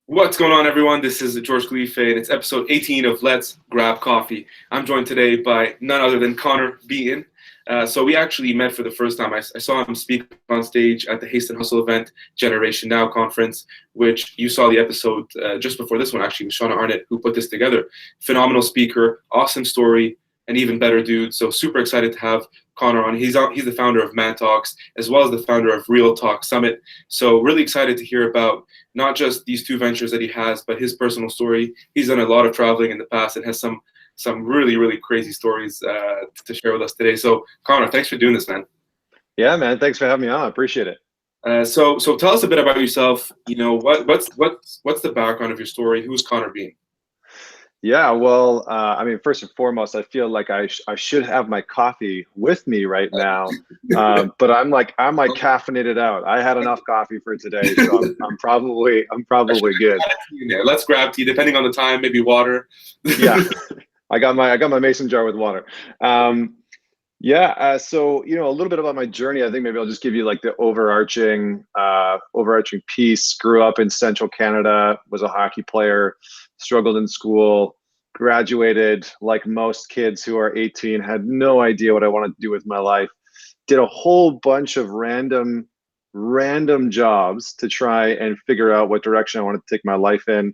What's going on, everyone? This is George Khalife, and it's episode 18 of Let's Grab Coffee. I'm joined today by none other than Connor Beaton. So we actually met for the first time. I saw him speak on stage at the Haste and Hustle event, Generation Now conference, which you saw the episode just before this one, actually, with Shauna Arnett, who put this together. Phenomenal speaker, awesome story, and even better dude. So super excited to have Connor on. He's the founder of ManTalks, as well as the founder of Real Talk Summit. So really excited to hear about not just these two ventures that he has, but his personal story. He's done a lot of traveling in the past and has some really, really crazy stories to share with us today. So Connor, thanks for doing this, man. Yeah, man. Thanks for having me on. I appreciate it. So tell us a bit about yourself. You know, what's the background of your story? Who's Connor Bean? Yeah, well, I mean, first and foremost, I feel like I should have my coffee with me right now, but I'm caffeinated out. I had enough coffee for today, so I'm probably good. Let's grab tea, depending on the time, maybe water. Yeah, I got my mason jar with water. So a little bit about my journey. I think maybe I'll just give you like the overarching piece. Grew up in central Canada, was a hockey player, struggled in school, graduated like most kids who are 18, had no idea what I wanted to do with my life. Did a whole bunch of random jobs to try and figure out what direction I wanted to take my life in.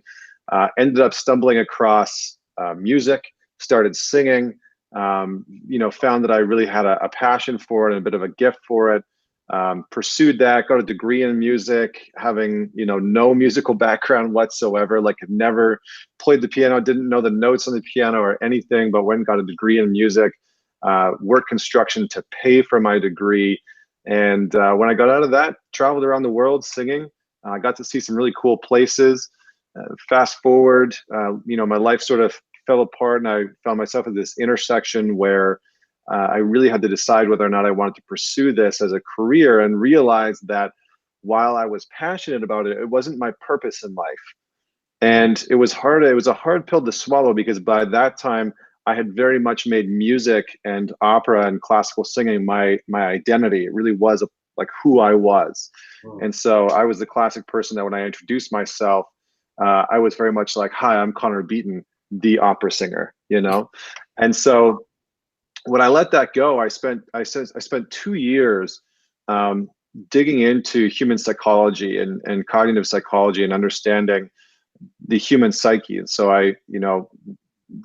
Ended up stumbling across music, started singing. Found that I really had a passion for it and a bit of a gift for it. Pursued that, got a degree in music, having, no musical background whatsoever, like had never played the piano, didn't know the notes on the piano or anything, but went and got a degree in music, worked construction to pay for my degree. And when I got out of that, traveled around the world singing. I got to see some really cool places. Fast forward, my life sort of fell apart, and I found myself at this intersection where I really had to decide whether or not I wanted to pursue this as a career, and realized that while I was passionate about it, it wasn't my purpose in life. And it was hard. It was a hard pill to swallow, because by that time I had very much made music and opera and classical singing my identity. It really was like who I was. And so I was the classic person that when I introduced myself, I was very much like, "Hi, I'm Connor Beaton, the opera singer," And so when I let that go, I spent 2 years digging into human psychology and cognitive psychology and understanding the human psyche. And so I,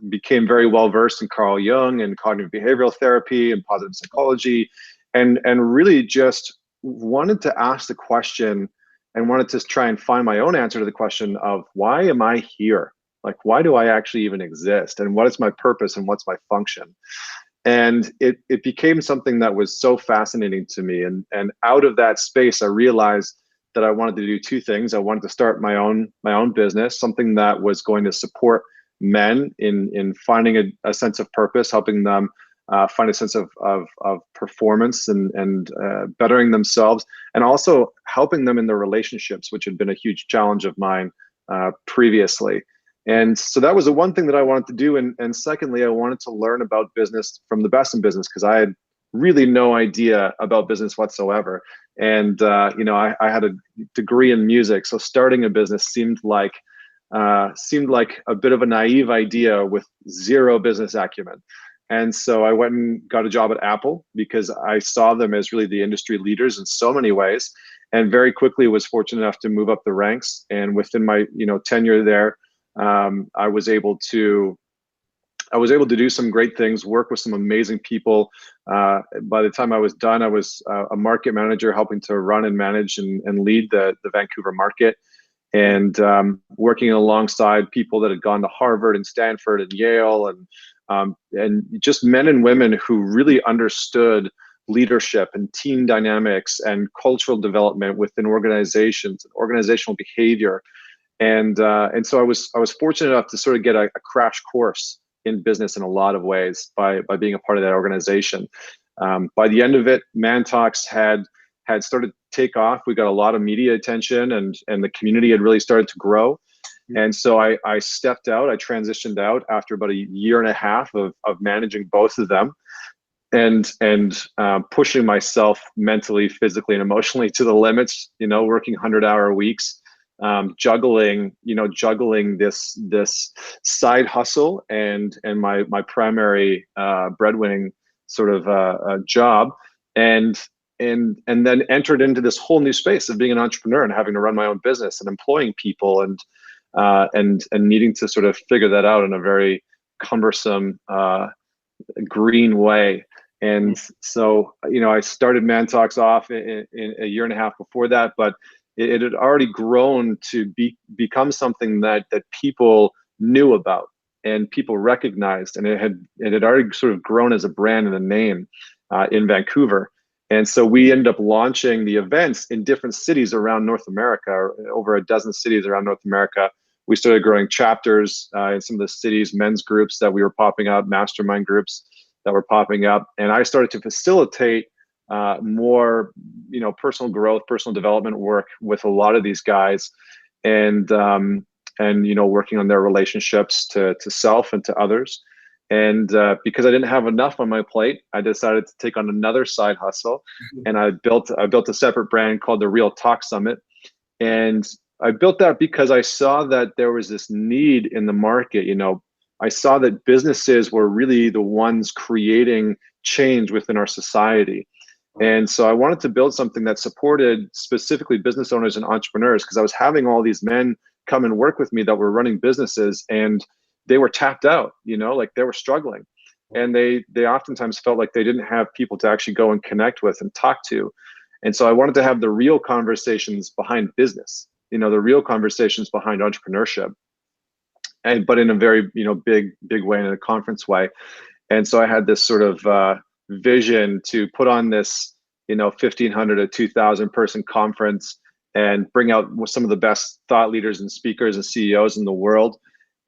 became very well versed in Carl Jung and cognitive behavioral therapy and positive psychology, and really just wanted to ask the question and wanted to try and find my own answer to the question of, why am I here? Like, why do I actually even exist? And what is my purpose and what's my function? And it became something that was so fascinating to me. And out of that space, I realized that I wanted to do two things. I wanted to start my own business, something that was going to support men in finding a sense of purpose, helping them find a sense of performance and bettering themselves, and also helping them in their relationships, which had been a huge challenge of mine previously. And so that was the one thing that I wanted to do. And secondly, I wanted to learn about business from the best in business, because I had really no idea about business whatsoever. And, I had a degree in music. So starting a business seemed like a bit of a naive idea with zero business acumen. And so I went and got a job at Apple, because I saw them as really the industry leaders in so many ways. And very quickly was fortunate enough to move up the ranks. And within my, tenure there, I was able to do some great things, work with some amazing people. By the time I was done, I was a market manager, helping to run and manage and lead the Vancouver market, and working alongside people that had gone to Harvard and Stanford and Yale, and just men and women who really understood leadership and team dynamics and cultural development within organizations and organizational behavior. And so I was fortunate enough to sort of get a crash course in business in a lot of ways by being a part of that organization. By the end of it, ManTalks had started to take off. We got a lot of media attention, and the community had really started to grow. And so I stepped out. I transitioned out after about a year and a half of managing both of them, and pushing myself mentally, physically, and emotionally to the limits. Working 100-hour weeks. juggling this side hustle and my primary breadwinning sort of job, and then entered into this whole new space of being an entrepreneur and having to run my own business and employing people and needing to sort of figure that out in a very cumbersome green way. And so, I started ManTalks off in a year and a half before that, but it had already grown to become something that people knew about and people recognized, and it had already sort of grown as a brand and a name in Vancouver. And so we ended up launching the events in different cities around North America, over a dozen cities around North America. We started growing chapters in some of the cities, men's groups that we were popping up, mastermind groups that were popping up. And I started to facilitate more, personal growth, personal development work with a lot of these guys, and working on their relationships to self and to others. And because I didn't have enough on my plate, I decided to take on another side hustle, and I built a separate brand called the Real Talk Summit. And I built that because I saw that there was this need in the market. I saw that businesses were really the ones creating change within our society. And so I wanted to build something that supported specifically business owners and entrepreneurs, because I was having all these men come and work with me that were running businesses, and they were tapped out, like they were struggling. And they oftentimes felt like they didn't have people to actually go and connect with and talk to. And so I wanted to have the real conversations behind business, the real conversations behind entrepreneurship, but in a very, big way, in a conference way. And so I had this sort of vision to put on this, 1,500 to 2,000 person conference and bring out some of the best thought leaders and speakers and CEOs in the world,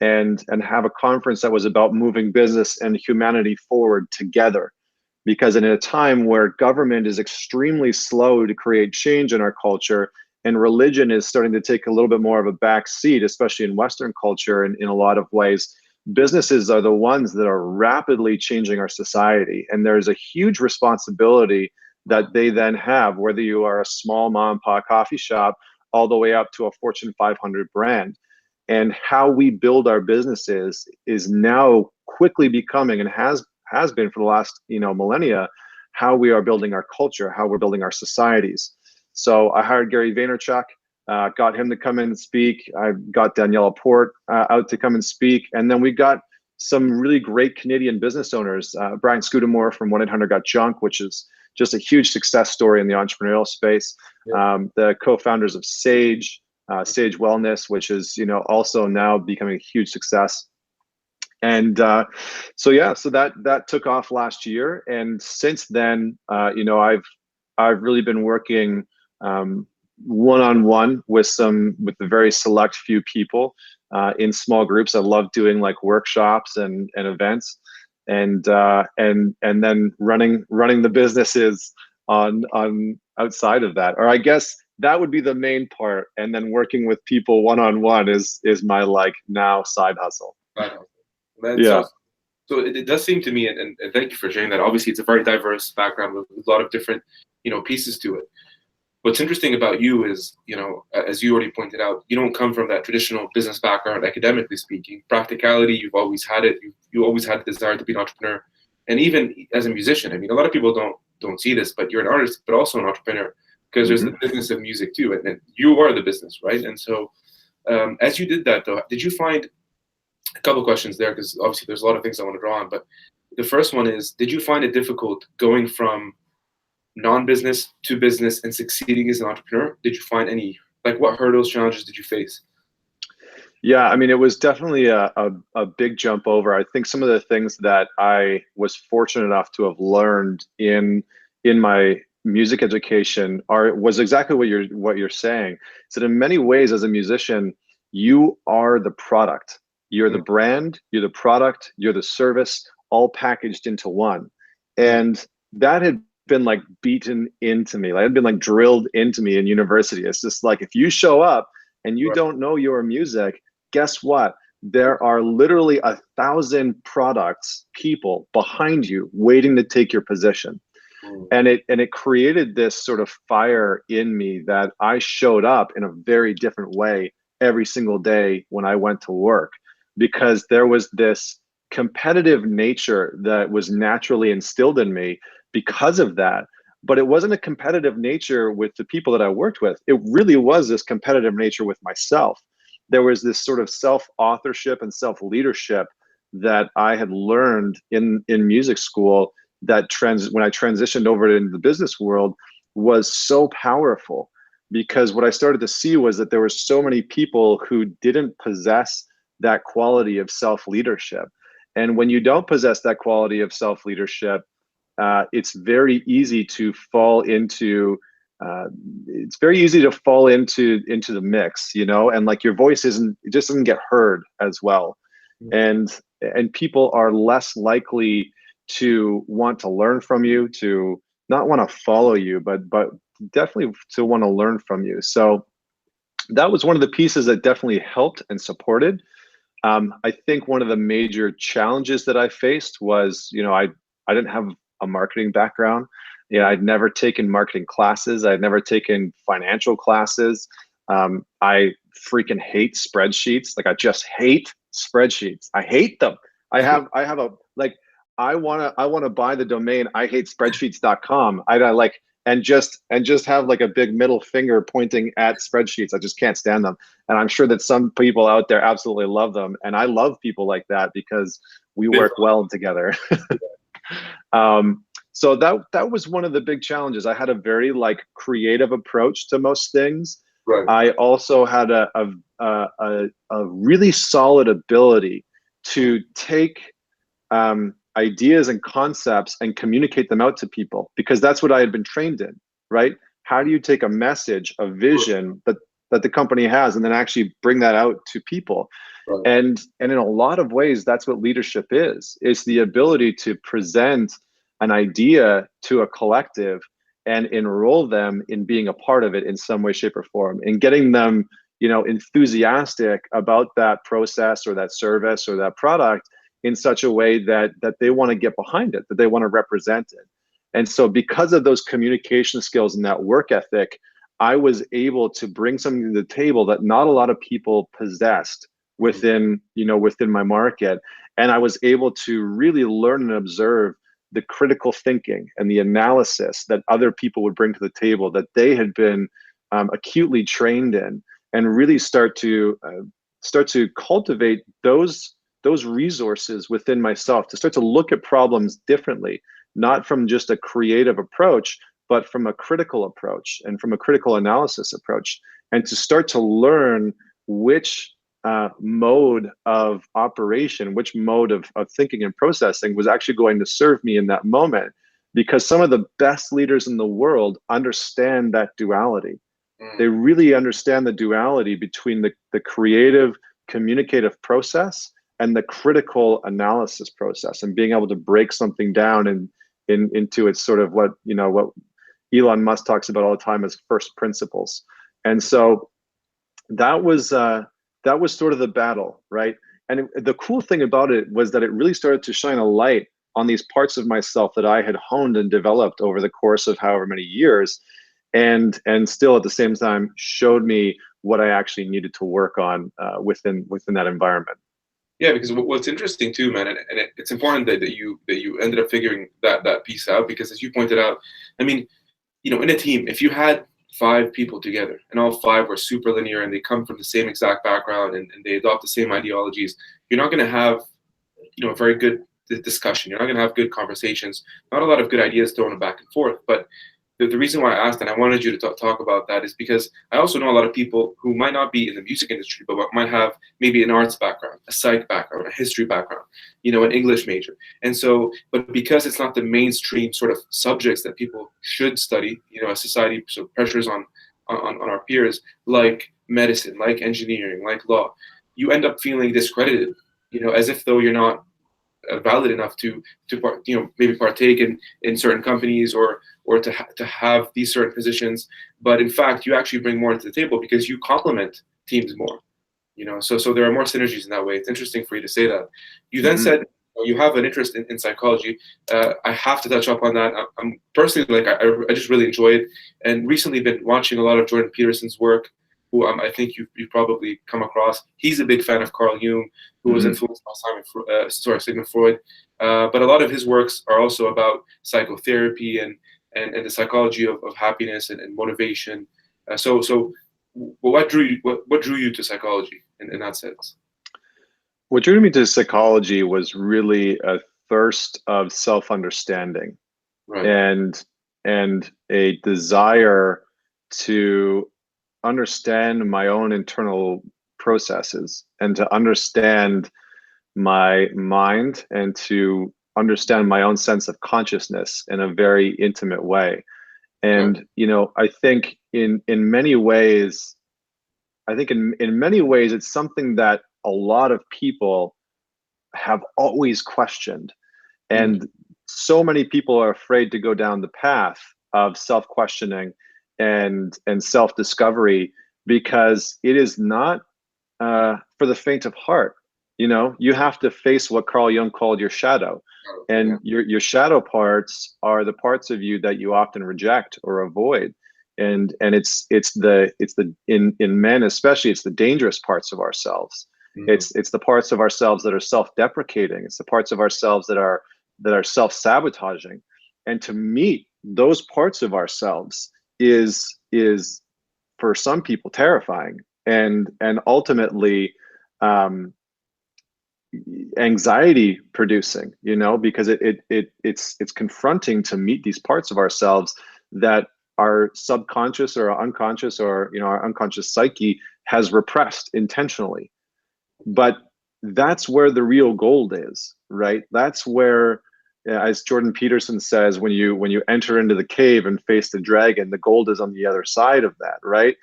and have a conference that was about moving business and humanity forward together. Because in a time where government is extremely slow to create change in our culture, and religion is starting to take a little bit more of a back seat, especially in Western culture, in a lot of ways, businesses are the ones that are rapidly changing our society. And there's a huge responsibility that they then have, whether you are a small mom and pop coffee shop all the way up to a Fortune 500 brand. And how we build our businesses is now quickly becoming, and has been for the last millennia, how we are building our culture, how we're building our societies. So I hired Gary Vaynerchuk, got him to come in and speak. I got Danielle Laporte out to come and speak. And then we got some really great Canadian business owners, Brian Scudamore from 1-800-GOT-JUNK, which is just a huge success story in the entrepreneurial space. Yeah. The co-founders of Sage Wellness, which is also now becoming a huge success. And so that took off last year. And since then, I've really been working one-on-one with a very select few people in small groups. I love doing like workshops and events, and then running the businesses on outside of that. Or I guess that would be the main part. And then working with people one-on-one is my now side hustle. Yeah. So it does seem to me, and thank you for sharing that. Obviously, it's a very diverse background with a lot of different, pieces to it. What's interesting about you is, as you already pointed out, you don't come from that traditional business background, academically speaking. Practicality, you've always had it. You always had the desire to be an entrepreneur. And even as a musician, I mean, a lot of people don't see this, but you're an artist, but also an entrepreneur, because there's the business of music too, and you are the business, right? And so, as you did that, though, did you find a couple of questions there, because obviously there's a lot of things I want to draw on, but the first one is, did you find it difficult going from non-business to business and succeeding as an entrepreneur? Did you find any, what hurdles, challenges did you face? Yeah, I mean, it was definitely a big jump over. I think some of the things that I was fortunate enough to have learned in my music education was exactly what you're saying. So that in many ways, as a musician, you are the product. You're the brand, you're the product, you're the service, all packaged into one. And that had been beaten into me. It had been drilled into me in university. It's just if you show up and you don't know your music, guess what? There are literally 1,000 people behind you waiting to take your position. And it created this sort of fire in me that I showed up in a very different way every single day when I went to work, because there was this competitive nature that was naturally instilled in me because of that. But it wasn't a competitive nature with the people that I worked with. It really was this competitive nature with myself. There was this sort of self-authorship and self-leadership that I had learned in music school that when I transitioned over into the business world was so powerful, because what I started to see was that there were so many people who didn't possess that quality of self-leadership. And when you don't possess that quality of self-leadership, it's very easy to fall into the mix, and like your voice it just doesn't get heard as well. And people are less likely to want to learn from you, to not want to follow you, but definitely to want to learn from you. So that was one of the pieces that definitely helped and supported. I think one of the major challenges that I faced was, I didn't have a marketing background. I'd never taken marketing classes. I'd never taken financial classes. I freaking hate spreadsheets. Like, I just hate spreadsheets. I hate them. I have a, like, I want to buy the domain ihatespreadsheets.com. And just have like a big middle finger pointing at spreadsheets. I just can't stand them. And I'm sure that some people out there absolutely love them. And I love people like that because we work well together. So that was one of the big challenges. I had a very creative approach to most things. Right. I also had a really solid ability to take ideas and concepts and communicate them out to people, because that's what I had been trained in, right? How do you take a message, a vision that the company has, and then actually bring that out to people? Right. And in a lot of ways, that's what leadership is. It's the ability to present an idea to a collective and enroll them in being a part of it in some way, shape, or form, and getting them, enthusiastic about that process or that service or that product in such a way that they want to get behind it, that they want to represent it. And so because of those communication skills and that work ethic, I was able to bring something to the table that not a lot of people possessed within my market. And I was able to really learn and observe the critical thinking and the analysis that other people would bring to the table that they had been acutely trained in, and really start to cultivate those resources within myself, to start to look at problems differently, not from just a creative approach, but from a critical approach and from a critical analysis approach, and to start to learn which mode of operation, which mode of thinking and processing was actually going to serve me in that moment. Because some of the best leaders in the world understand that duality. They really understand the duality between the creative, communicative process and the critical analysis process, and being able to break something down into its sort of what Elon Musk talks about all the time as first principles. And so that was sort of the battle, right? And the cool thing about it was that it really started to shine a light on these parts of myself that I had honed and developed over the course of however many years, and still at the same time showed me what I actually needed to work on within that environment. Yeah, because what's interesting too, man, and it's important that you ended up figuring that piece out, because as you pointed out, I mean, in a team, if you had 5 people together and all 5 were super linear and they come from the same exact background and they adopt the same ideologies, you're not going to have a very good discussion. You're not going to have good conversations, not a lot of good ideas thrown back and forth. But the reason why I asked, and I wanted you to talk about that, is because I also know a lot of people who might not be in the music industry, but might have maybe an arts background, a psych background, a history background, an English major. And so, but because it's not the mainstream sort of subjects that people should study, as society sort of pressures on our peers, like medicine, like engineering, like law, you end up feeling discredited, as if though you're not valid enough to maybe partake in certain companies or to have these certain positions. But in fact, you actually bring more to the table because you complement teams more. So there are more synergies in that way. It's interesting for you to say that. You then said you have an interest in psychology. I have to touch up on that. I'm personally, like, I just really enjoy it, and recently been watching a lot of Jordan Peterson's work, who I think you've probably come across. He's a big fan of Carl Jung, who was influenced by Sigmund Freud. But a lot of his works are also about psychotherapy and the psychology of happiness and motivation. So what drew you to psychology in that sense? What drew me to psychology was really a thirst of self-understanding, Right. and a desire to understand my own internal processes and to understand my mind and to understand my own sense of consciousness in a very intimate way. And I think in many ways, in many ways it's something that a lot of people have always questioned, and so many people are afraid to go down the path of self-questioning and self-discovery, because it is not for the faint of heart. You have to face what Carl Jung called your shadow, and your shadow parts are the parts of you that you often reject or avoid, and it's the in men especially, it's the dangerous parts of ourselves. It's the parts of ourselves that are self-deprecating. It's the parts of ourselves that are self-sabotaging. And to meet those parts of ourselves is for some people terrifying, and ultimately anxiety producing, because it's confronting to meet these parts of ourselves that our subconscious or our unconscious, or our unconscious psyche has repressed intentionally. But that's where the real gold is, right? That's where, as Jordan Peterson says, when you enter into the cave and face the dragon, the gold is on the other side of that, right?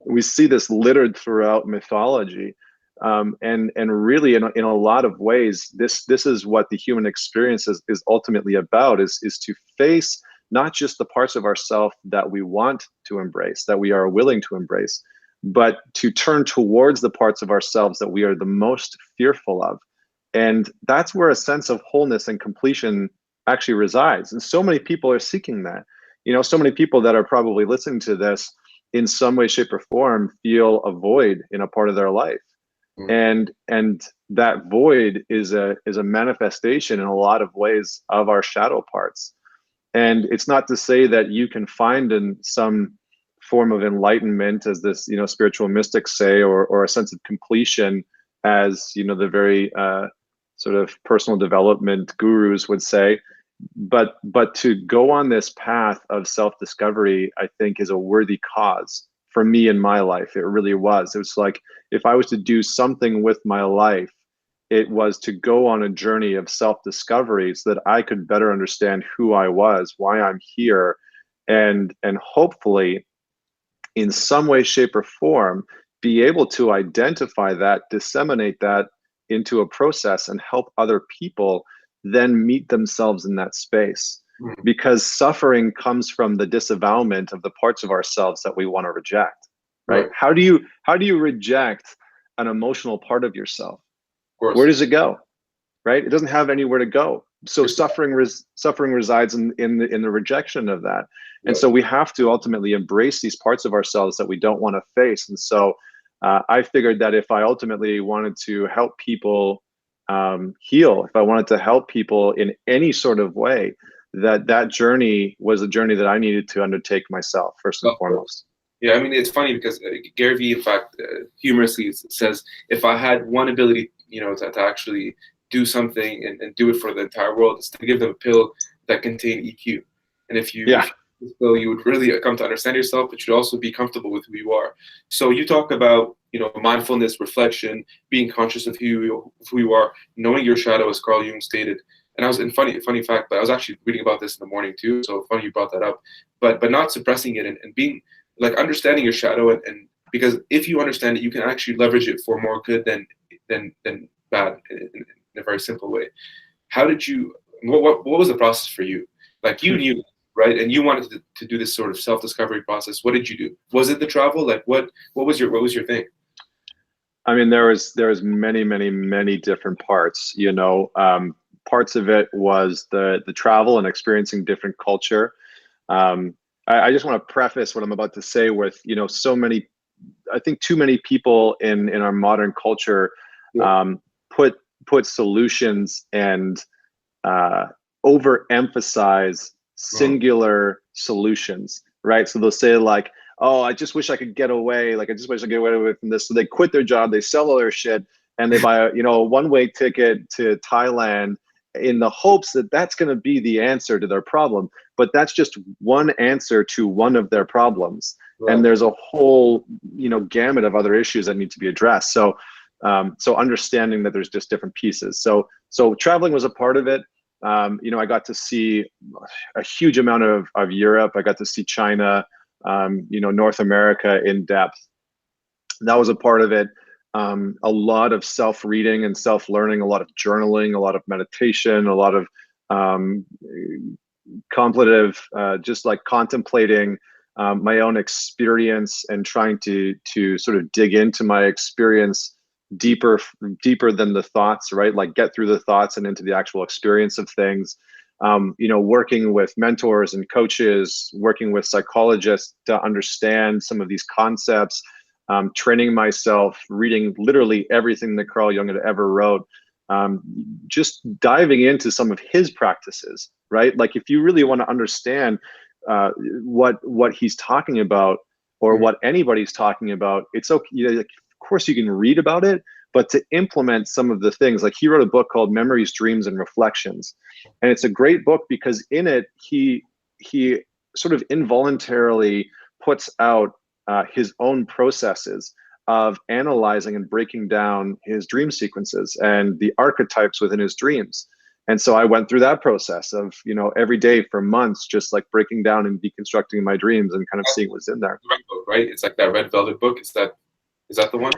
We see this littered throughout mythology, and really in a lot of ways, this is what the human experience is ultimately about: is to face not just the parts of ourself that we want to embrace, that we are willing to embrace, but to turn towards the parts of ourselves that we are the most fearful of. And that's where a sense of wholeness and completion actually resides. And so many people are seeking that. So many people that are probably listening to this in some way, shape, or form feel a void in a part of their life. And that void is a manifestation in a lot of ways of our shadow parts. And it's not to say that you can find in some form of enlightenment, as this spiritual mystics say, or a sense of completion, as the very sort of personal development gurus would say. But to go on this path of self-discovery, I think, is a worthy cause for me in my life. It really was. It was like, if I was to do something with my life, it was to go on a journey of self-discovery so that I could better understand who I was, why I'm here, and hopefully in some way, shape, or form be able to identify that, disseminate that into a process, and help other people then meet themselves in that space. Because suffering comes from the disavowalment of the parts of ourselves that we want to reject, right? How do you reject an emotional part of yourself? Where does it go, right? It doesn't have anywhere to go. So suffering resides in the rejection of that. And so we have to ultimately embrace these parts of ourselves that we don't want to face. And so I figured that if I ultimately wanted to help people heal, if I wanted to help people in any sort of way, that journey was a journey that I needed to undertake myself, first and foremost. Yeah, I mean, it's funny because Gary Vee, in fact, humorously says, if I had one ability, to actually do something and do it for the entire world, it's to give them a pill that contained EQ. And if you so you would really come to understand yourself, but you'd also be comfortable with who you are. So you talk about, mindfulness, reflection, being conscious of who you are, knowing your shadow, as Carl Jung stated. And I was funny fact, but I was actually reading about this in the morning too. So funny you brought that up. But not suppressing it and being like understanding your shadow, and because if you understand it, you can actually leverage it for more good than bad in a very simple way. How did you? What was the process for you? Like you knew, right? And you wanted to do this sort of self-discovery process. What did you do? Was it the travel? Like what was your thing? I mean, there was many different parts. parts of it was the travel and experiencing different culture. I just want to preface what I'm about to say with, so many, I think too many people in our modern culture put solutions and overemphasize singular solutions, right? So they'll say like, oh, I just wish I could get away. Like, I just wish I could get away from this. So they quit their job, they sell all their shit, and they buy a one-way ticket to Thailand in the hopes that that's going to be the answer to their problem. But that's just one answer to one of their problems. Right. And there's a whole, gamut of other issues that need to be addressed. So, so understanding that there's just different pieces. So traveling was a part of it. I got to see a huge amount of Europe. I got to see China, North America in depth. That was a part of it. A lot of self-reading and self-learning, a lot of journaling, a lot of meditation, a lot of contemplative, just like contemplating my own experience and trying to sort of dig into my experience deeper than the thoughts, right? Like get through the thoughts and into the actual experience of things. Working with mentors and coaches, working with psychologists to understand some of these concepts, training myself, reading literally everything that Carl Jung had ever wrote, just diving into some of his practices, right? Like if you really want to understand what he's talking about or what anybody's talking about, it's okay. Like, of course you can read about it, but to implement some of the things, like he wrote a book called Memories, Dreams, and Reflections. And it's a great book because in it, he sort of involuntarily puts out his own processes of analyzing and breaking down his dream sequences and the archetypes within his dreams. And so I went through that process of, every day for months, just like breaking down and deconstructing my dreams and kind of seeing what's in there. Right? It's like that Red Velvet book. Is that the one?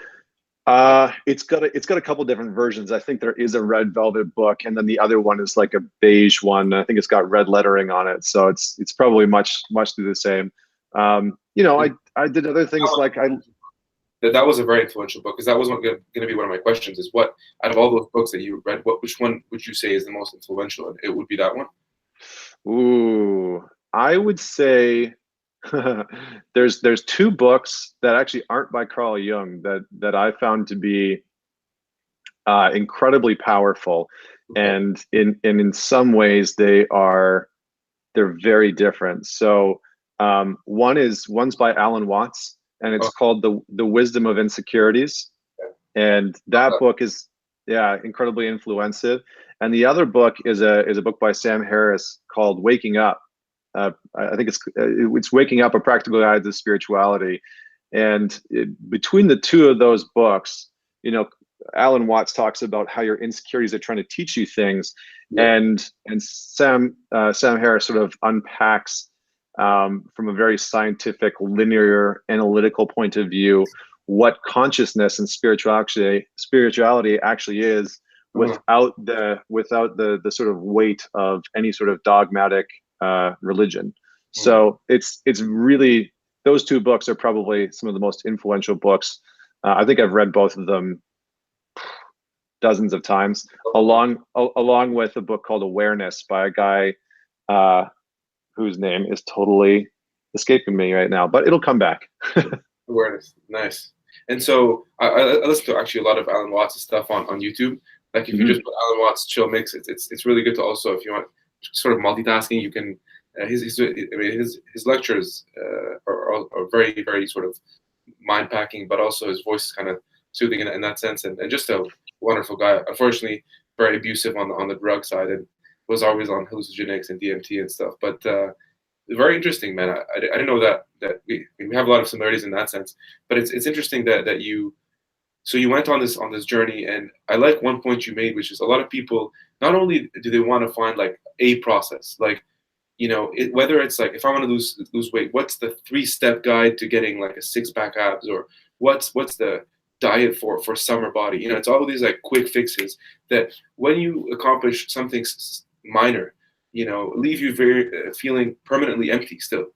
It's got a couple different versions. I think there is a Red Velvet book, and then the other one is like a beige one. I think it's got red lettering on it, so it's probably much through the same. I did other things like that was a very influential book, because that was going to be one of my questions. Is what out of all those books that you read, which one would you say is the most influential? And it would be that one. Ooh, I would say. There's two books that actually aren't by Carl Jung that I found to be incredibly powerful, and in some ways they're very different. So one's by Alan Watts, and it's called the Wisdom of Insecurities, and that book is incredibly influential. And the other book is a book by Sam Harris called Waking Up. I think it's Waking Up: A Practical Guide to Spirituality. And between the two of those books, Alan Watts talks about how your insecurities are trying to teach you things, and Sam Harris sort of unpacks from a very scientific, linear, analytical point of view what consciousness and spirituality actually is, without the sort of weight of any sort of dogmatic religion. So it's really, those two books are probably some of the most influential books. I think I've read both of them dozens of times, along with a book called Awareness by a guy whose name is totally escaping me right now, but it'll come back. Awareness, nice. And so I listen to actually a lot of Alan Watts' stuff on YouTube. Like if you just put Alan Watts chill mix, it's really good to also, if you want sort of multitasking, you can. His lectures are very, very sort of mind packing, but also his voice is kind of soothing in that sense, and just a wonderful guy. Unfortunately, very abusive on the drug side, and was always on hallucinogenics and DMT and stuff. But very interesting, man. I didn't know that we have a lot of similarities in that sense. But it's interesting that you. So you went on this journey, and I like one point you made, which is a lot of people, not only do they want to find like a process, like, whether it's like, if I want to lose weight, what's the 3-step guide to getting like a 6-pack abs, or what's the diet for summer body? It's all of these like quick fixes that when you accomplish something minor, leave you feeling permanently empty still.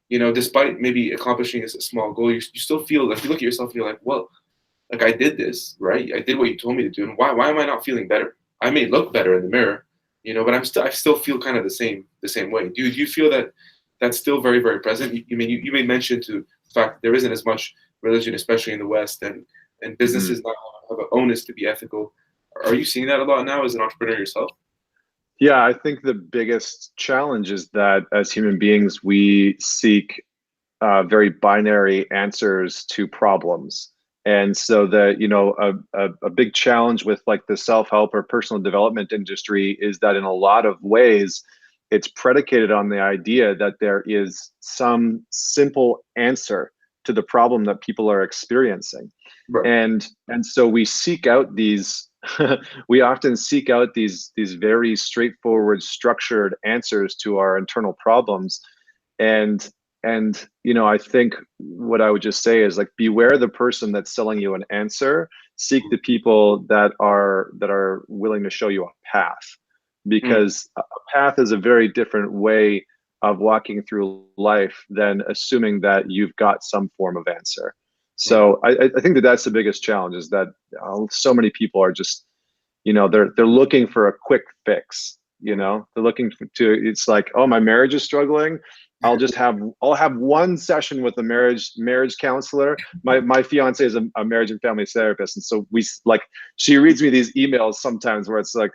Despite maybe accomplishing a small goal, you still feel like, you look at yourself and you're like, well, like I did this, right? I did what you told me to do, and why am I not feeling better? I may look better in the mirror, but I still feel kind of the same way. Do you feel that that's still very, very present? You made mention to the fact that there isn't as much religion, especially in the West, and Mhm. businesses now have an onus to be ethical. Are you seeing that a lot now as an entrepreneur yourself? Yeah, I think the biggest challenge is that as human beings, we seek very binary answers to problems. And so a big challenge with like the self-help or personal development industry is that in a lot of ways, it's predicated on the idea that there is some simple answer to the problem that people are experiencing. Right. And so we seek out these we often seek out these very straightforward structured answers to our internal problems. And I think what I would just say is like beware the person that's selling you an answer. Seek the people that are willing to show you a path, Mm, because a path is a very different way of walking through life than assuming that you've got some form of answer. mm, So I think that that's the biggest challenge, is that so many people are just, they're looking for a quick fix. mm. They're looking it's like, oh, my marriage is struggling. I'll have one session with a marriage counselor. My fiance is a marriage and family therapist, and so she reads me these emails sometimes where it's like,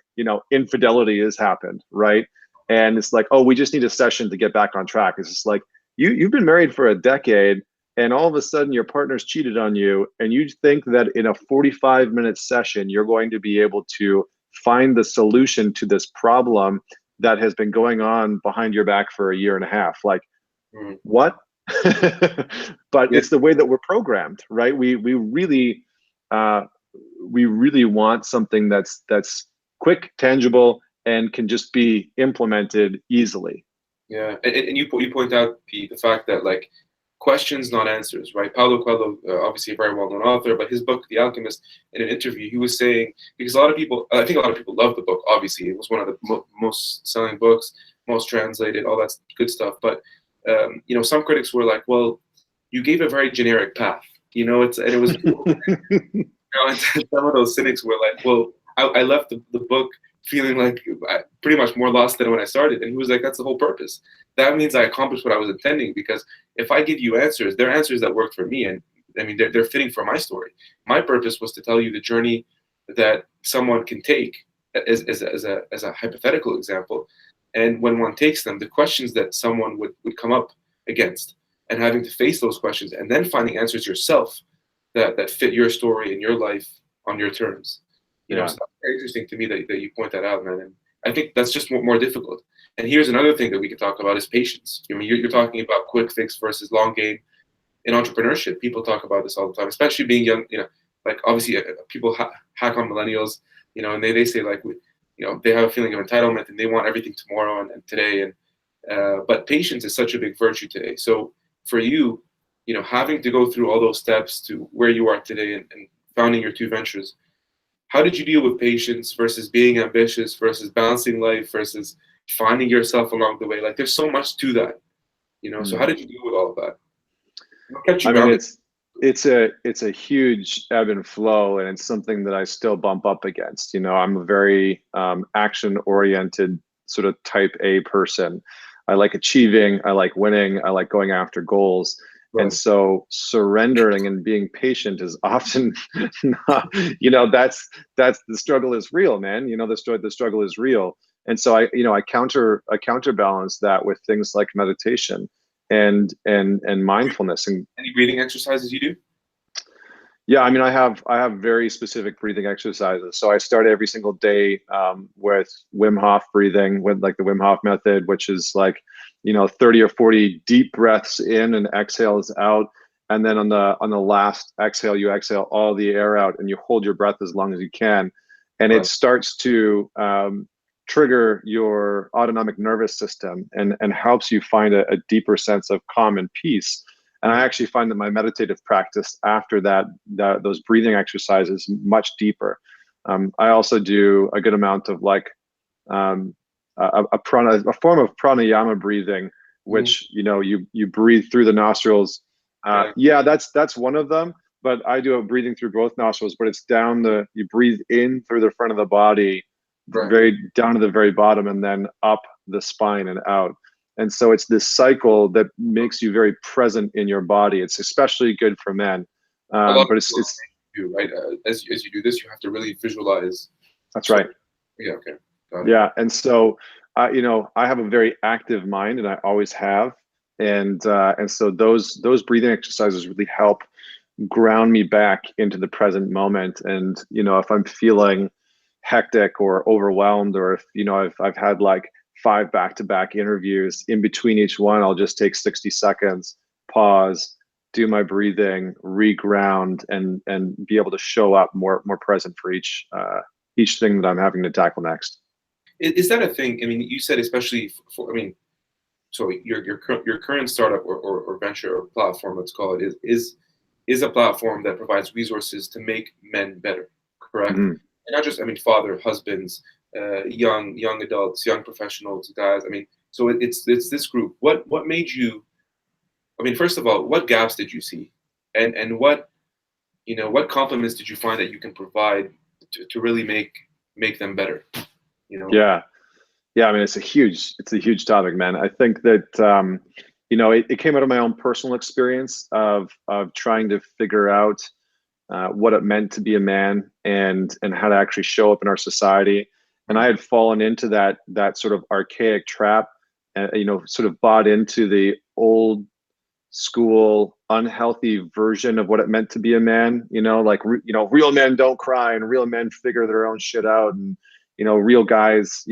infidelity has happened, right? And it's like, oh, we just need a session to get back on track. It's just like, you've been married for a decade, and all of a sudden your partner's cheated on you, and you think that in a 45-minute session you're going to be able to find the solution to this problem that has been going on behind your back for a year and a half. Like, Mm. what? But Yeah, it's the way that we're programmed, right? Uh, we really want something that's quick, tangible, and can just be implemented easily. yeah, and you point out, Pete, the fact that like questions, not answers, right? Paulo Coelho, obviously a very well-known author, but his book, The Alchemist, in an interview, he was saying, because a lot of people, I think a lot of people love the book. Obviously, it was one of the most selling books, most translated, all that good stuff. But some critics were like, well, you gave a very generic path. It was and some of those cynics were like, well, I left the book feeling like pretty much more lost than when I started. And he was like, that's the whole purpose. That means I accomplished what I was intending, because if I give you answers, they're answers that worked for me. And I mean, they're fitting for my story. My purpose was to tell you the journey that someone can take as a hypothetical example. And when one takes them, the questions that someone would come up against, and having to face those questions and then finding answers yourself that fit your story and your life on your terms. Yeah. So that's very interesting to me that you point that out, man. And I think that's just more difficult. And here's another thing that we could talk about is patience. I mean, you're talking about quick fix versus long game in entrepreneurship. People talk about this all the time, especially being young. Like obviously people hack on millennials. And they say like they have a feeling of entitlement and they want everything tomorrow and today. And but patience is such a big virtue today. So for you, having to go through all those steps to where you are today and founding your two ventures, how did you deal with patience versus being ambitious versus balancing life versus finding yourself along the way? Like there's so much to that. So how Mm. did you deal with all of that? What kept you I mean, grounded? it's a huge ebb and flow, and it's something that I still bump up against. I'm a very action oriented sort of type A person. I like achieving, I like winning, I like going after goals. And Right. so surrendering and being patient is often not, that's the struggle is real, man. The struggle is real. And so I counterbalance that with things like meditation and mindfulness. And Any breathing exercises you do? yeah, I mean, I have very specific breathing exercises. So I start every single day with Wim Hof breathing, with like the Wim Hof method, which is like 30 or 40 deep breaths in and exhales out. And then on the last exhale, you exhale all the air out and you hold your breath as long as you can. And it Right. starts to trigger your autonomic nervous system and helps you find a deeper sense of calm and peace. And I actually find that my meditative practice after those breathing exercises much deeper. I also do a good amount of like a form of pranayama breathing, Mhm. which you breathe through the nostrils. Yeah. Yeah, that's one of them. But I do a breathing through both nostrils, but it's you breathe in through the front of the body, Right. very down to the very bottom, and then up the spine and out. And so it's this cycle that makes you very present in your body. It's especially good for men. A lot But of people it's do, right? As you do this, you have to really visualize. that's So, right. yeah. Okay. Got it. Yeah. And so, I have a very active mind, and I always have. And so those breathing exercises really help ground me back into the present moment. And if I'm feeling hectic or overwhelmed, or if I've had like 5 back-to-back interviews, in between each one I'll just take 60 seconds, pause, do my breathing, reground, and be able to show up more present for each thing that I'm having to tackle next. Is that a thing? I mean, you said especially for. I mean, so your current startup or venture or platform, let's call it, is a platform that provides resources to make men better, correct? Mm-hmm. And not just, I mean, father, husbands, young adults, young professionals, guys. I mean, so it's this group. What made you? I mean, first of all, what gaps did you see, and what compliments did you find that you can provide to really make them better? Yeah. Yeah, I mean, it's a huge topic, man. I think that it came out of my own personal experience of trying to figure out what it meant to be a man, and how to actually show up in our society. And I had fallen into that sort of archaic trap, and sort of bought into the old school unhealthy version of what it meant to be a man. Like real men don't cry, and real men figure their own shit out, and real guys,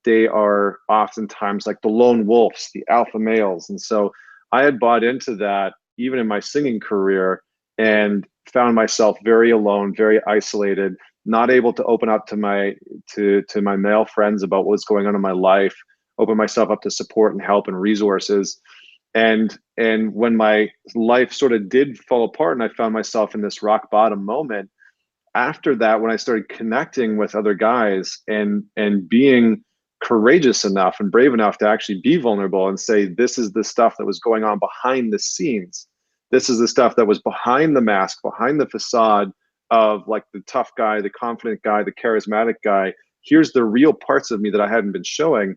they are oftentimes like the lone wolves, the alpha males. And so I had bought into that even in my singing career, and found myself very alone, very isolated, not able to open up to my male friends about what's going on in my life, open myself up to support and help and resources. And when my life sort of did fall apart, and I found myself in this rock bottom moment, after that, when I started connecting with other guys, and being courageous enough and brave enough to actually be vulnerable and say, this is the stuff that was going on behind the scenes. This is the stuff that was behind the mask, behind the facade of like the tough guy, the confident guy, the charismatic guy. Here's the real parts of me that I hadn't been showing.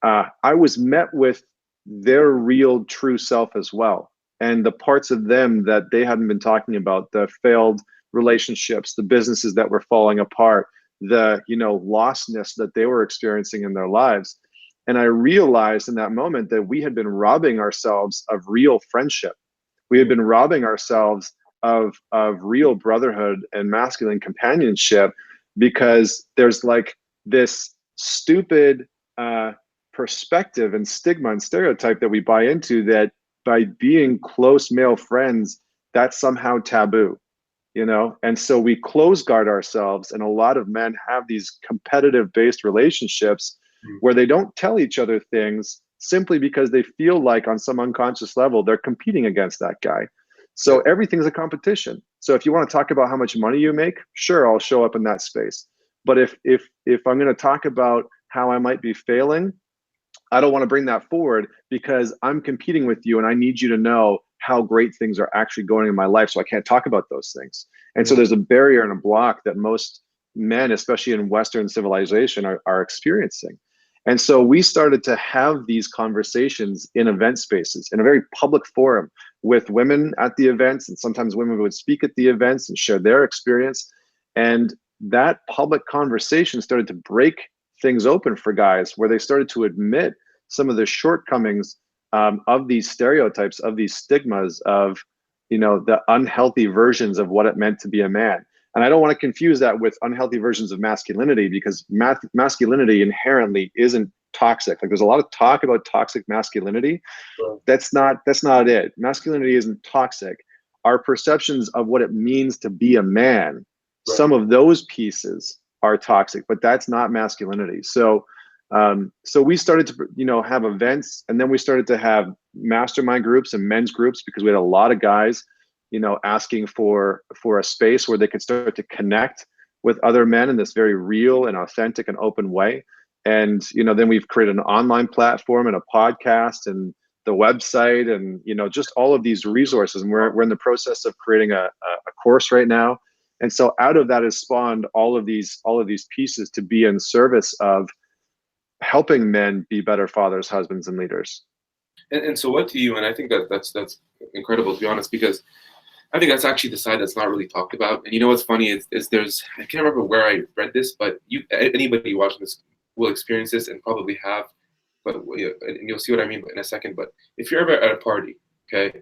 I was met with their real true self as well. And the parts of them that they hadn't been talking about, the failed relationships, the businesses that were falling apart, the lostness that they were experiencing in their lives. And I realized in that moment that we had been robbing ourselves of real friendship. We had been robbing ourselves of real brotherhood and masculine companionship, because there's like this stupid perspective and stigma and stereotype that we buy into, that by being close male friends, that's somehow taboo. And so we close guard ourselves, and a lot of men have these competitive based relationships where they don't tell each other things simply because they feel like on some unconscious level they're competing against that guy. So everything's a competition. So if you want to talk about how much money you make, sure, I'll show up in that space. But if I'm going to talk about how I might be failing, I don't want to bring that forward, because I'm competing with you, and I need you to know how great things are actually going in my life. So I can't talk about those things. And so there's a barrier and a block that most men, especially in Western civilization, are experiencing. And so we started to have these conversations in event spaces, in a very public forum, with women at the events. And sometimes women would speak at the events and share their experience. And that public conversation started to break things open for guys, where they started to admit some of the shortcomings of these stereotypes, of these stigmas, of the unhealthy versions of what it meant to be a man. And I don't want to confuse that with unhealthy versions of masculinity, because masculinity inherently isn't toxic. Like, there's a lot of talk about toxic masculinity. That's not it. Masculinity isn't toxic. Our perceptions of what it means to be a man, some of those pieces are toxic, but that's not masculinity. So we started to have events, and then we started to have mastermind groups and men's groups, because we had a lot of guys asking for a space where they could start to connect with other men in this very real and authentic and open way. And then we've created an online platform and a podcast and the website, and just all of these resources. And we're in the process of creating a course right now. And so out of that has spawned all of these pieces to be in service of helping men be better fathers, husbands, and leaders. And so what do you, and I think that's incredible, to be honest, because I think that's actually the side that's not really talked about. And you know what's funny is there's, I can't remember where I read this, but anybody watching this will experience this and probably have, but and you'll see what I mean in a second. But if you're ever at a party, okay,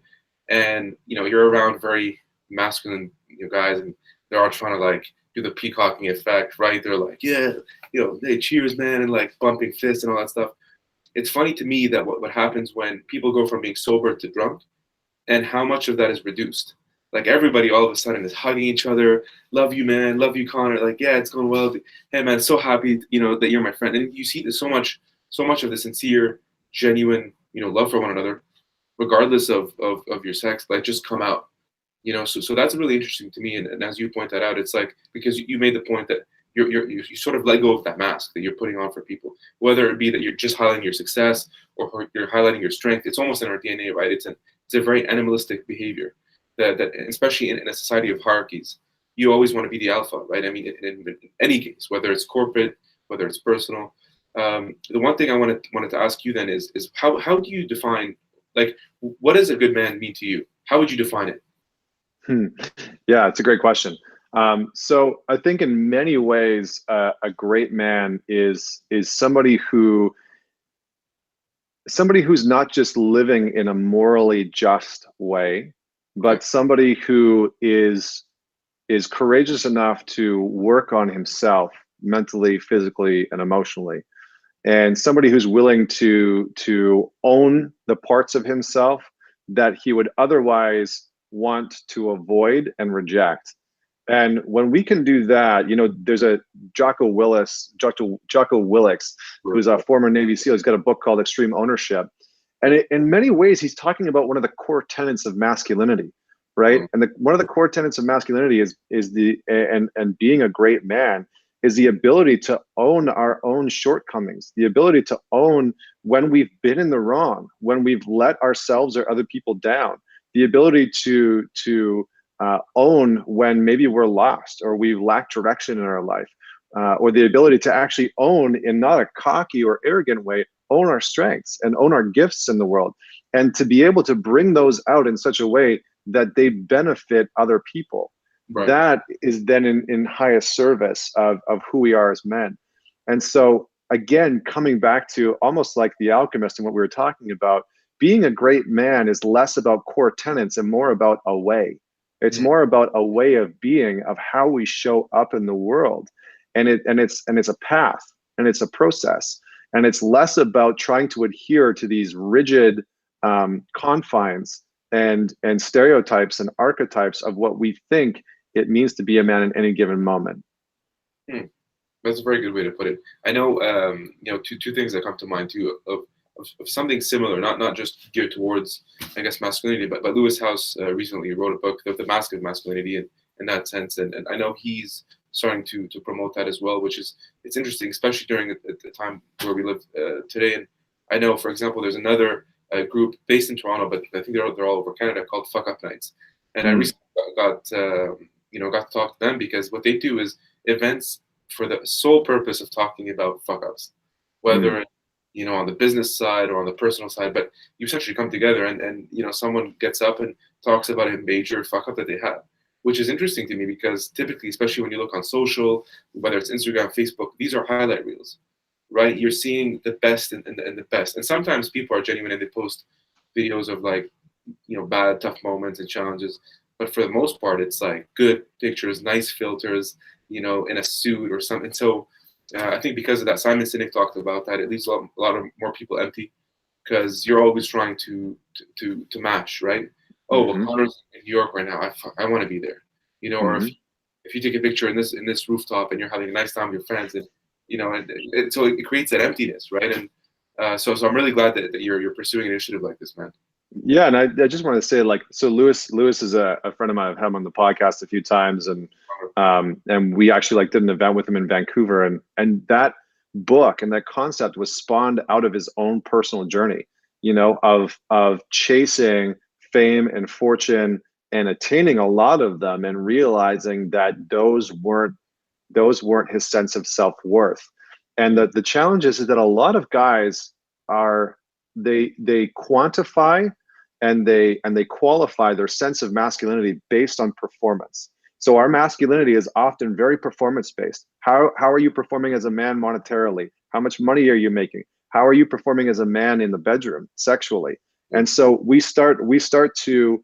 and you're around very masculine guys, and they're all trying to like do the peacocking effect, right? They're like, yeah, hey, cheers, man, and like bumping fists and all that stuff. It's funny to me that what happens when people go from being sober to drunk, and how much of that is reduced. Like everybody all of a sudden is hugging each other. Love you, man. Love you, Connor. Like, yeah, it's going well. Hey, man, so happy, that you're my friend. And you see this so much of the sincere, genuine, love for one another, regardless of your sex, like just come out. So that's really interesting to me. And as you point that out, it's like, because you made the point that you sort of let go of that mask that you're putting on for people, whether it be that you're just highlighting your success or you're highlighting your strength. It's almost in our DNA, right? It's a very animalistic behavior that especially in a society of hierarchies, you always want to be the alpha, right? I mean, in any case, whether it's corporate, whether it's personal. The one thing I wanted to ask you then is how do you define, like, what does a good man mean to you? How would you define it? Yeah, it's a great question. So I think in many ways, a great man is somebody who's not just living in a morally just way, but somebody who is courageous enough to work on himself mentally, physically, and emotionally, and somebody who's willing to own the parts of himself that he would otherwise want to avoid and reject. And when we can do that, there's a Jocko Willix, who's a former Navy SEAL. He's got a book called Extreme Ownership. And in many ways, he's talking about one of the core tenets of masculinity, right? And one of the core tenets of masculinity is and being a great man is the ability to own our own shortcomings, the ability to own when we've been in the wrong, when we've let ourselves or other people down, the ability to own when maybe we're lost or we lack direction in our life, or the ability to actually own, in not a cocky or arrogant way, own our strengths and own our gifts in the world, and to be able to bring those out in such a way that they benefit other people. Right. That is then in highest service of who we are as men. And so again, coming back to almost like the alchemist and what we were talking about, being a great man is less about core tenets and more about a way. It's more about a way of being, of how we show up in the world. And it's a path, and it's a process. And it's less about trying to adhere to these rigid confines and stereotypes and archetypes of what we think it means to be a man in any given moment. That's a very good way to put it. I know, two things that come to mind too of something similar, not just geared towards, I guess, masculinity, but Lewis House recently wrote a book, The Mask of Masculinity, in that sense, and I know he's starting to promote that as well, which is, it's interesting, especially during the time where we live today. And I know, for example, there's another group based in Toronto, but I think they're all over Canada, called Fuck Up Nights, and I recently got to talk to them, because what they do is events for the sole purpose of talking about fuck ups, whether on the business side or on the personal side, but you essentially come together and someone gets up and talks about a major fuck up that they had, which is interesting to me, because typically, especially when you look on social, whether it's Instagram, Facebook, these are highlight reels, right? You're seeing the best and the best. And sometimes people are genuine and they post videos of like, bad, tough moments and challenges. But for the most part, it's like good pictures, nice filters, in a suit or something. So I think because of that, Simon Sinek talked about that. It leaves a lot of more people empty, because you're always trying to match, right? Oh, well, Connor's in New York right now. I want to be there, Or if you take a picture in this rooftop and you're having a nice time with your friends, and so it creates that emptiness, right? And so I'm really glad that you're pursuing an initiative like this, man. Yeah, and I just want to say, like, so Lewis is a friend of mine. I've had him on the podcast a few times, and we actually did an event with him in Vancouver, and that book and that concept was spawned out of his own personal journey, of chasing fame and fortune and attaining a lot of them and realizing that those weren't his sense of self-worth. And the challenge is that a lot of guys are they quantify and they qualify their sense of masculinity based on performance. So our masculinity is often very performance based. How are you performing as a man monetarily? How much money are you making? How are you performing as a man in the bedroom sexually? And so we start to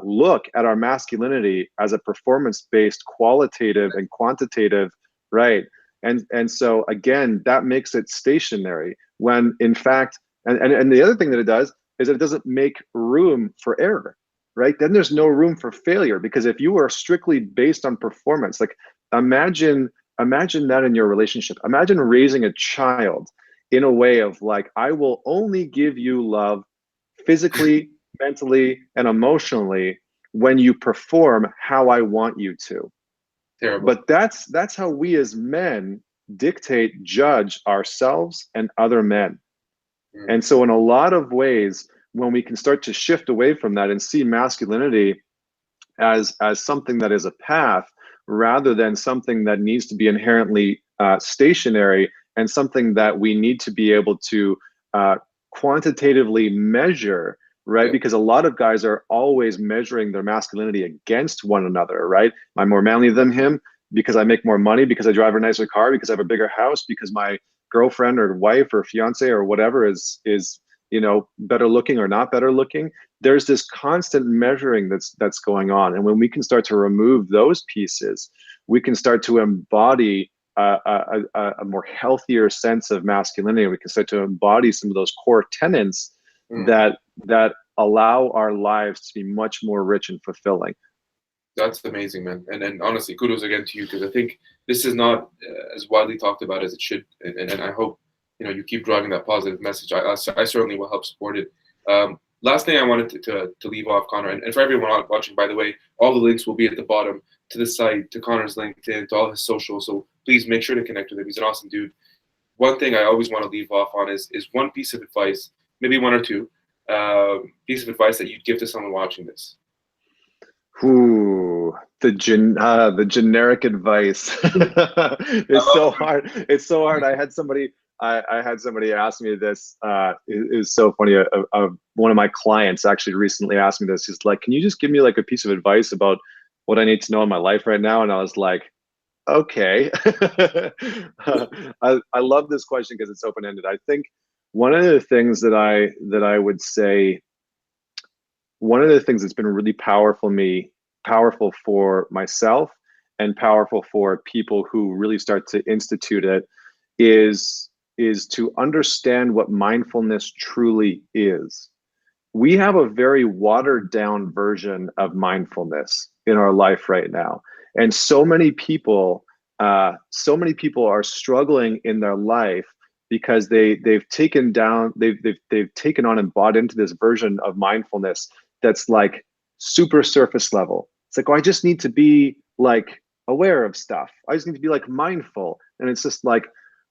look at our masculinity as a performance-based, qualitative and quantitative, right? And so again, that makes it stationary when in fact, and the other thing that it does is that it doesn't make room for error, right? Then there's no room for failure, because if you are strictly based on performance, like imagine that in your relationship. Imagine raising a child in a way of like, I will only give you love physically, mentally, and emotionally when you perform how I want you to. Terrible. But that's how we as men dictate, judge ourselves and other men. And so in a lot of ways, when we can start to shift away from that and see masculinity as something that is a path rather than something that needs to be inherently stationary, and something that we need to be able to quantitatively measure, right? Because a lot of guys are always measuring their masculinity against one another, right? I'm more manly than him because I make more money, because I drive a nicer car, because I have a bigger house, because my girlfriend or wife or fiance or whatever is better looking or not better looking. There's this constant measuring that's going on. And when we can start to remove those pieces, we can start to embody a more healthier sense of masculinity. We can start to embody some of those core tenets that allow our lives to be much more rich and fulfilling. That's amazing, man. And honestly, kudos again to you, because I think this is not as widely talked about as it should. And I hope you keep driving that positive message. I certainly will help support it. Last thing I wanted to leave off, Connor, and for everyone watching, by the way, all the links will be at the bottom to the site, to Connor's LinkedIn, to all his socials. So please make sure to connect with him. He's an awesome dude. One thing I always want to leave off on is one piece of advice, maybe one or two, piece of advice that you'd give to someone watching this. Ooh, the generic advice. It's so hard. It's so hard. I had somebody ask me this. It was so funny. One of my clients actually recently asked me this. He's like, "Can you just give me like a piece of advice about what I need to know in my life right now?" And I was like, "Okay." I love this question because it's open-ended. I think one of the things that I would say. One of the things that's been really powerful for myself and powerful for people who really start to institute it is to understand what mindfulness truly is. We have a very watered down version of mindfulness in our life right now. And so many people are struggling in their life because they've taken on and bought into this version of mindfulness that's like super surface level. It's like, oh, I just need to be like aware of stuff. I just need to be like mindful. And it's just like,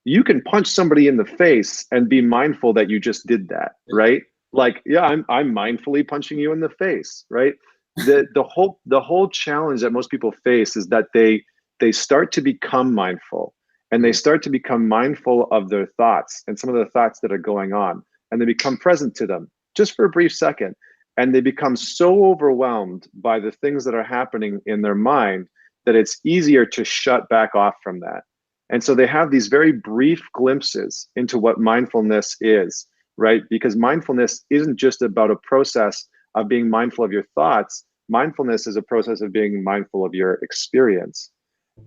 you can punch somebody in the face and be mindful that you just did that, right? Like, yeah, I'm mindfully punching you in the face, right? The whole challenge that most people face is that they start to become mindful, and they start to become mindful of their thoughts and some of the thoughts that are going on, and they become present to them just for a brief second. And they become so overwhelmed by the things that are happening in their mind that it's easier to shut back off from that. And so they have these very brief glimpses into what mindfulness is, right? Because mindfulness isn't just about a process of being mindful of your thoughts. Mindfulness is a process of being mindful of your experience.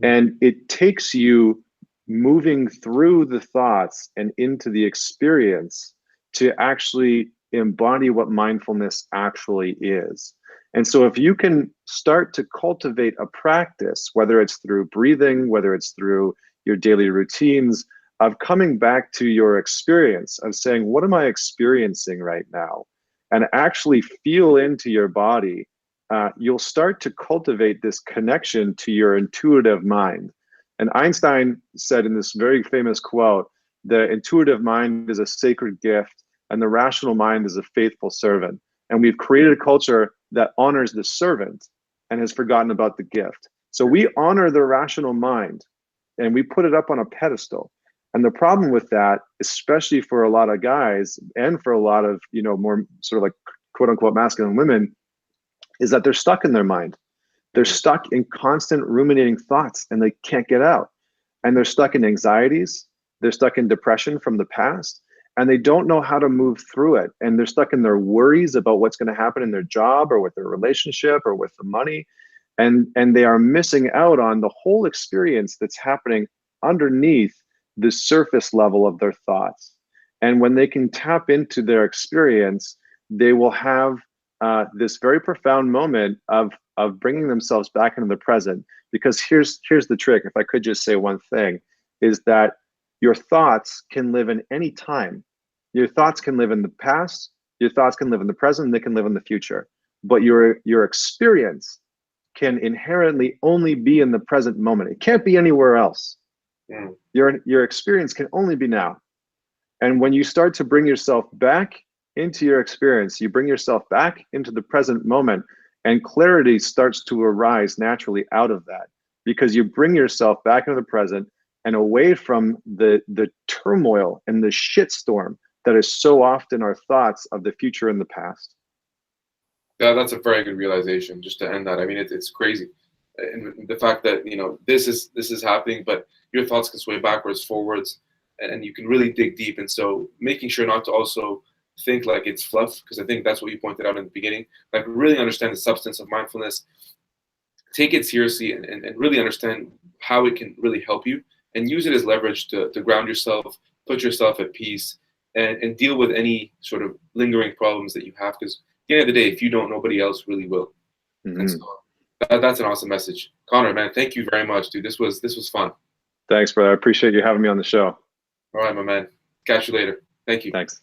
And it takes you moving through the thoughts and into the experience to actually embody what mindfulness actually is. And so if you can start to cultivate a practice, whether it's through breathing, whether it's through your daily routines, of coming back to your experience, of saying, what am I experiencing right now? And actually feel into your body, you'll start to cultivate this connection to your intuitive mind. And Einstein said in this very famous quote, the intuitive mind is a sacred gift, and the rational mind is a faithful servant. And we've created a culture that honors the servant and has forgotten about the gift. So we honor the rational mind and we put it up on a pedestal. And the problem with that, especially for a lot of guys and for a lot of, more sort of like quote unquote masculine women, is that they're stuck in their mind. They're stuck in constant ruminating thoughts and they can't get out. And they're stuck in anxieties. They're stuck in depression from the past, and they don't know how to move through it. And they're stuck in their worries about what's going to happen in their job or with their relationship or with the money. And they are missing out on the whole experience that's happening underneath the surface level of their thoughts. And when they can tap into their experience, they will have this very profound moment of bringing themselves back into the present. Because here's the trick, if I could just say one thing, is that your thoughts can live in any time. Your thoughts can live in the past, your thoughts can live in the present, they can live in the future. But your experience can inherently only be in the present moment. It can't be anywhere else. Mm. Your experience can only be now. And when you start to bring yourself back into your experience, you bring yourself back into the present moment, and clarity starts to arise naturally out of that, because you bring yourself back into the present and away from the turmoil and the shitstorm that is so often our thoughts of the future and the past. Yeah, that's a very good realization. Just to end that, I mean, it's crazy, and the fact that this is happening, but your thoughts can sway backwards, forwards, and you can really dig deep. And so, making sure not to also think like it's fluff, because I think that's what you pointed out in the beginning. Like, really understand the substance of mindfulness, take it seriously, and really understand how it can really help you, and use it as leverage to ground yourself, put yourself at peace, and deal with any sort of lingering problems that you have. Because at the end of the day, if you don't, nobody else really will. Mm-hmm. And so that's an awesome message. Connor, man, thank you very much, dude. This was fun. Thanks, brother. I appreciate you having me on the show. All right, my man. Catch you later. Thank you. Thanks.